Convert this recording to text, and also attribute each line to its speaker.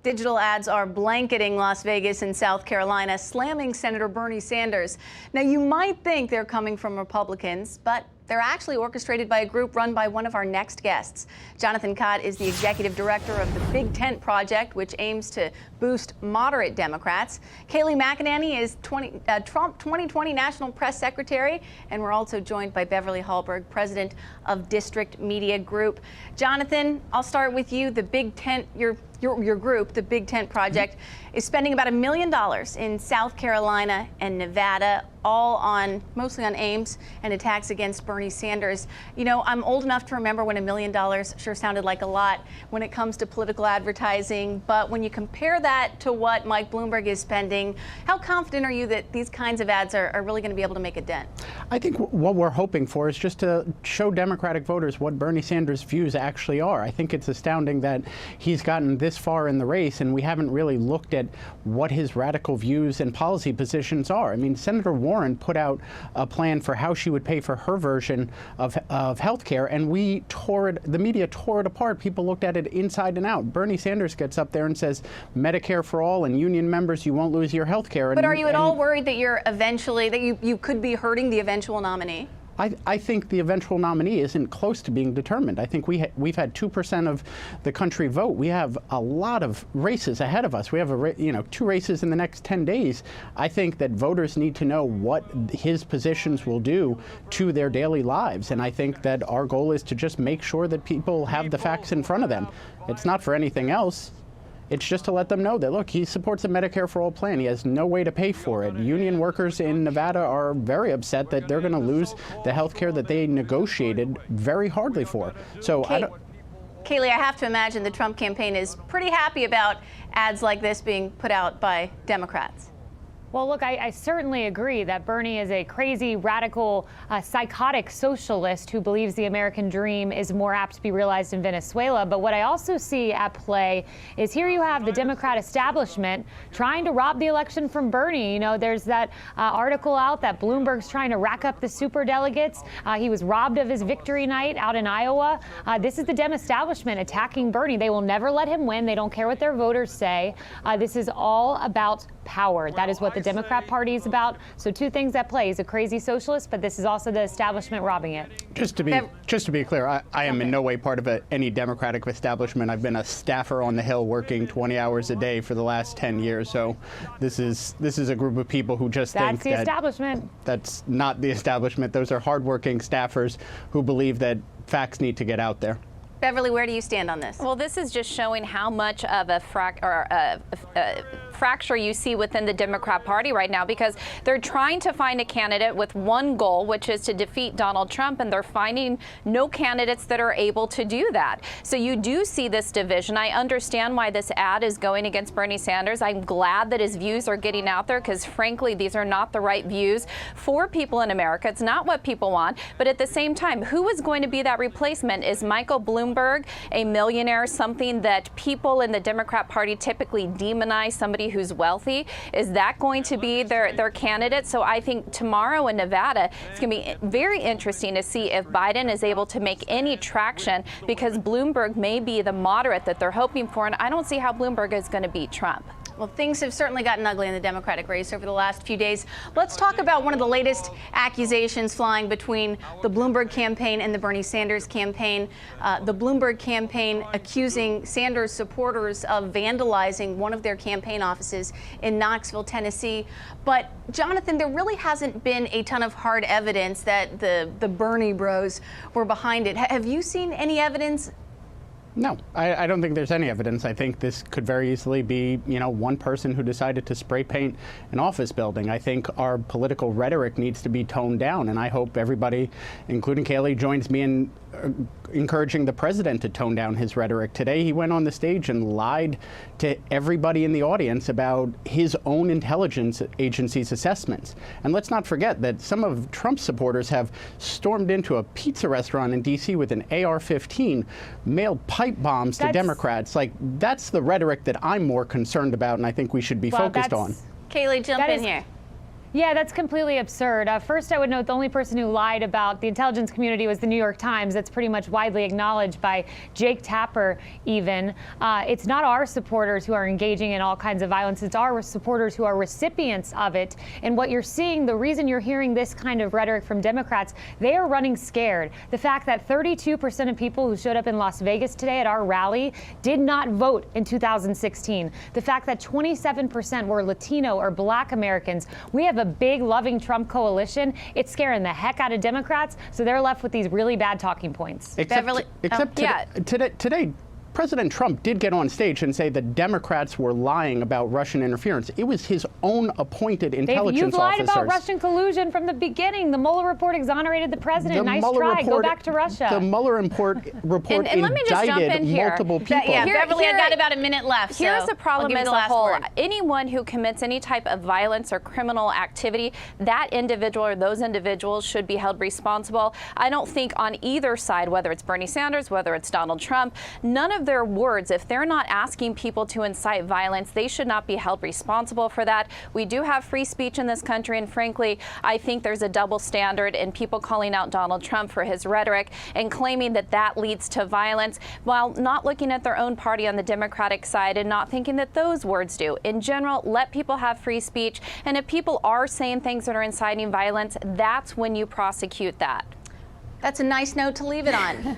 Speaker 1: Digital ads are blanketing Las Vegas and South Carolina, slamming Senator Bernie Sanders. Now, you might think they're coming from Republicans, but they're actually orchestrated by a group run by one of our next guests. Jonathan Kott is the executive director of the Big Tent Project, which aims to boost moderate Democrats. Kayleigh McEnany is Trump 2020 National Press Secretary, and we're also joined by Beverly Hallberg, president of District Media Group. Jonathan, I'll start with you. The Big Tent, your group, the Big Tent Project, is spending about $1 million in South Carolina and Nevada, mostly on aims and attacks against Bernie Sanders. You know, I'm old enough to remember when $1 million sure sounded like a lot when it comes to political advertising, but when you compare that to what Mike Bloomberg is spending, how confident are you that these kinds of ads are really going to be able to make a dent?
Speaker 2: I think what we're hoping for is just to show Democratic voters what Bernie Sanders' views actually are. I think it's astounding that he's gotten this far in the race and we haven't really looked at what his radical views and policy positions are. I mean, Senator Warren put out a plan for how she would pay for her version of health care, and the media tore it apart. People looked at it inside and out. Bernie Sanders gets up there and says, Medicare for all and union members, you won't lose your health care.
Speaker 1: But are you at all worried that you could be hurting the eventual nominee?
Speaker 2: I think the eventual nominee isn't close to being determined. I think we've had 2% of the country vote. We have a lot of races ahead of us. We have 2 races in the next 10 days. I think that voters need to know what his positions will do to their daily lives. And I think that our goal is to just make sure that people have the facts in front of them. It's not for anything else. It's just to let them know that, look, he supports a Medicare for all plan. He has no way to pay for it. Union workers in Nevada are very upset that they're going to lose the health care that they negotiated very hardly for. So
Speaker 1: Kayleigh, I have to imagine the Trump campaign is pretty happy about ads like this being put out by Democrats.
Speaker 3: Well, look, I certainly agree that Bernie is a crazy, radical, psychotic socialist who believes the American dream is more apt to be realized in Venezuela. But what I also see at play is here you have the Democrat establishment trying to rob the election from Bernie. You know, there's that article out that Bloomberg's trying to rack up the superdelegates. He was robbed of his victory night out in Iowa. This is the Dem establishment attacking Bernie. They will never let him win. They don't care what their voters say. This is all about power. That is what the Democrat Party is about. So 2 things at play. He's a crazy socialist, but this is also the establishment robbing it.
Speaker 2: Just to be clear, I am in no way part of any Democratic establishment. I've been a staffer on the Hill working 20 hours a day for the last 10 years. So this is a group of people who just think
Speaker 3: that's the establishment.
Speaker 2: That's not the establishment. Those are hardworking staffers who believe that facts need to get out there.
Speaker 1: Beverly, where do you stand on this?
Speaker 4: Well, this is just showing how much of a fracture you see within the Democrat Party right now, because they're trying to find a candidate with one goal, which is to defeat Donald Trump, and they're finding no candidates that are able to do that. So you do see this division. I understand why this ad is going against Bernie Sanders. I'm glad that his views are getting out there, because frankly, these are not the right views for people in America. It's not what people want. But at the same time, who is going to be that replacement? Is Michael Bloomberg a millionaire, something that people in the Democrat Party typically demonize, somebody who's wealthy? Is that going to be their candidate? So I think tomorrow in Nevada, it's going to be very interesting to see if Biden is able to make any traction, because Bloomberg may be the moderate that they're hoping for, and I don't see how Bloomberg is going to beat Trump.
Speaker 1: Well, things have certainly gotten ugly in the Democratic race over the last few days. Let's talk about one of the latest accusations flying between the Bloomberg campaign and the Bernie Sanders campaign. The Bloomberg campaign accusing Sanders supporters of vandalizing one of their campaign offices in Knoxville, Tennessee. But, Jonathan, there really hasn't been a ton of hard evidence that the Bernie bros were behind it. Have you seen any evidence?
Speaker 2: No, I don't think there's any evidence. I think this could very easily be, one person who decided to spray paint an office building. I think our political rhetoric needs to be toned down, and I hope everybody, including Kayleigh, joins me in encouraging the president to tone down his rhetoric. Today, he went on the stage and lied to everybody in the audience about his own intelligence agency's assessments. And let's not forget that some of Trump's supporters have stormed into a pizza restaurant in D.C. with an AR-15, mailed pipe bombs to Democrats. Like, that's the rhetoric that I'm more concerned about, and I think we should be focused on.
Speaker 1: Kayleigh, jump in here.
Speaker 3: Yeah, that's completely absurd. First, I would note the only person who lied about the intelligence community was the New York Times. That's pretty much widely acknowledged by Jake Tapper, even. It's not our supporters who are engaging in all kinds of violence. It's our supporters who are recipients of it. And what you're seeing, the reason you're hearing this kind of rhetoric from Democrats, they are running scared. The fact that 32% of people who showed up in Las Vegas today at our rally did not vote in 2016. The fact that 27% were Latino or Black Americans. We have a big loving Trump coalition. It's scaring the heck out of Democrats, so they're left with these really bad talking points.
Speaker 2: Except today, President Trump did get on stage and say the Democrats were lying about Russian interference. It was his own appointed intelligence officers.
Speaker 3: You've lied about Russian collusion from the beginning. The Mueller report exonerated the president. Nice try. Go back to Russia.
Speaker 2: The Mueller report
Speaker 4: and let me just jump in here.
Speaker 2: Multiple people.
Speaker 1: Beverly, I got about a minute left.
Speaker 4: Here's the problem as a whole.
Speaker 1: Word.
Speaker 4: Anyone who commits any type of violence or criminal activity, that individual or those individuals should be held responsible. I don't think on either side, whether it's Bernie Sanders, whether it's Donald Trump, none of their words, if they're not asking people to incite violence, they should not be held responsible for that. We do have free speech in this country, and frankly, I think there's a double standard in people calling out Donald Trump for his rhetoric and claiming that that leads to violence, while not looking at their own party on the Democratic side and not thinking that those words do. In general, let people have free speech, and if people are saying things that are inciting violence, that's when you prosecute that.
Speaker 1: That's a nice note to leave it on.